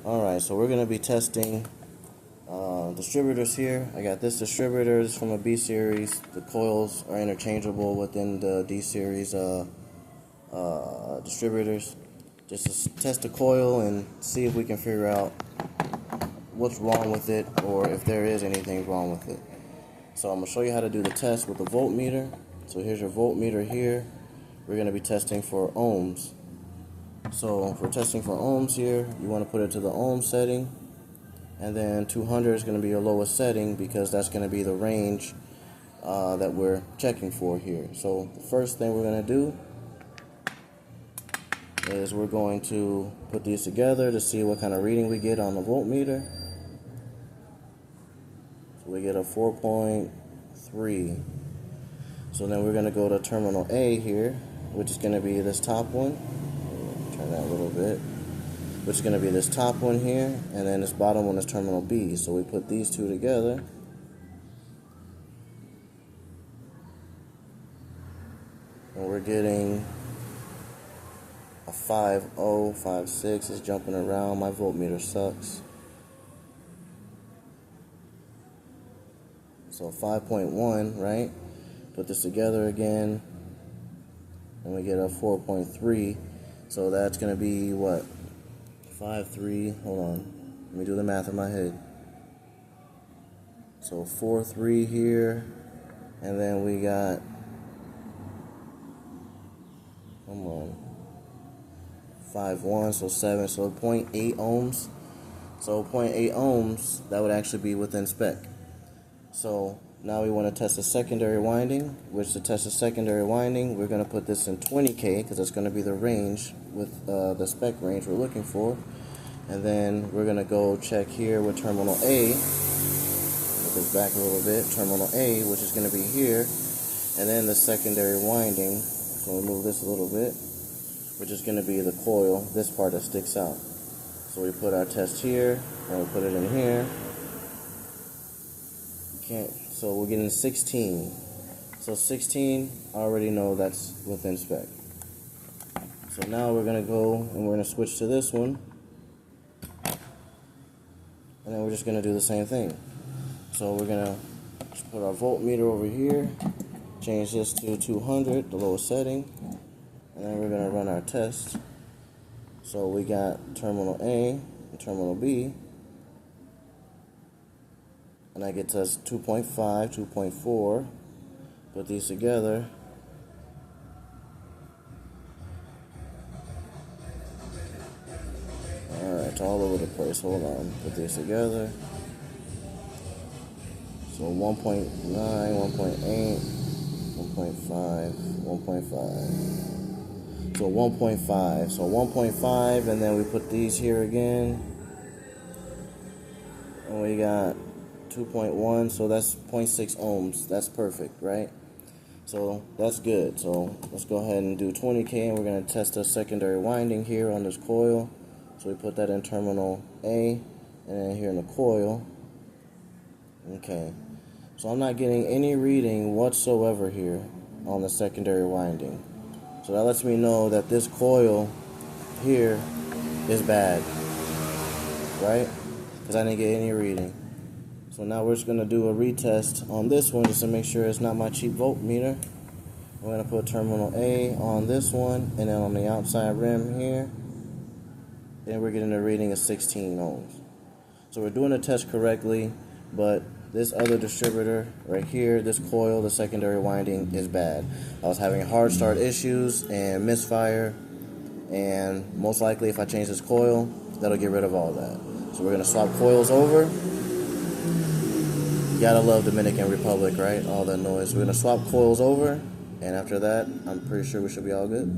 Alright, so we're going to be testing distributors here. I got this distributor. This is from a B series. The coils are interchangeable within the D series distributors. Just to test the coil and see if we can figure out what's wrong with it or if there is anything wrong with it. So I'm going to show you how to do the test with the voltmeter. So here's your voltmeter here. We're going to be testing for ohms. So if we're testing for ohms here, you want to put it to the ohm setting, and then 200 is going to be your lowest setting because that's going to be the range that we're checking for here. So the first thing we're going to do is we're going to put these together to see what kind of reading we get on the voltmeter. So we get a 4.3. So then we're going to go to terminal A here, which is going to be this top one. Turn that a little bit. Which is going to be this top one here, and then this bottom one is terminal B. So we put these two together. And we're getting a 5.0, 5.6. It's jumping around. My voltmeter sucks. So 5.1, right? Put this together again, and we get a 4.3. So that's going to be what? 5.3. Hold on. Let me do the math in my head. So 4.3 here, and then we got, come on, 5.1, so 7, so 0.8 ohms. So 0.8 ohms, that would actually be within spec. So now we want to test the secondary winding, which to test the secondary winding, we're going to put this in 20K because it's going to be the range with the spec range we're looking for. And then we're going to go check here with terminal A. Put this back a little bit. Terminal A, which is going to be here. And then the secondary winding. So we'll move this a little bit, which is going to be the coil, this part that sticks out. So we put our test here, and we put it in here. So we're getting 16. So 16, I already know that's within spec. So now we're going to go and we're going to switch to this one. And then we're just going to do the same thing. So we're going to just put our voltmeter over here, change this to 200, the lowest setting, and then we're going to run our test. So we got terminal A and terminal B. And that gets us 2.5, 2.4. Put these together. Alright, it's all over the place. Hold on. Put these together. So 1.9, 1.8, 1.5, 1.5. So 1.5. So 1.5, and then we put these here again. And we got 2.1, so that's 0.6 ohms. That's perfect, right? So that's good. So let's go ahead and do 20K, and we're going to test the secondary winding here on this coil. So we put that in terminal A, and then here in the coil. Okay. So I'm not getting any reading whatsoever here on the secondary winding. So that lets me know that this coil here is bad, right? Because I didn't get any reading. So now we're just going to do a retest on this one just to make sure it's not my cheap voltmeter. We're going to put terminal A on this one, and then on the outside rim here, then we're getting a reading of 16 ohms. So we're doing the test correctly, but this other distributor right here, this coil, the secondary winding, is bad. I was having hard start issues and misfire, and most likely if I change this coil, that'll get rid of all that. So we're going to swap coils over. You gotta love Dominican Republic, right? All that noise. We're gonna swap coils over, and after that, I'm pretty sure we should be all good.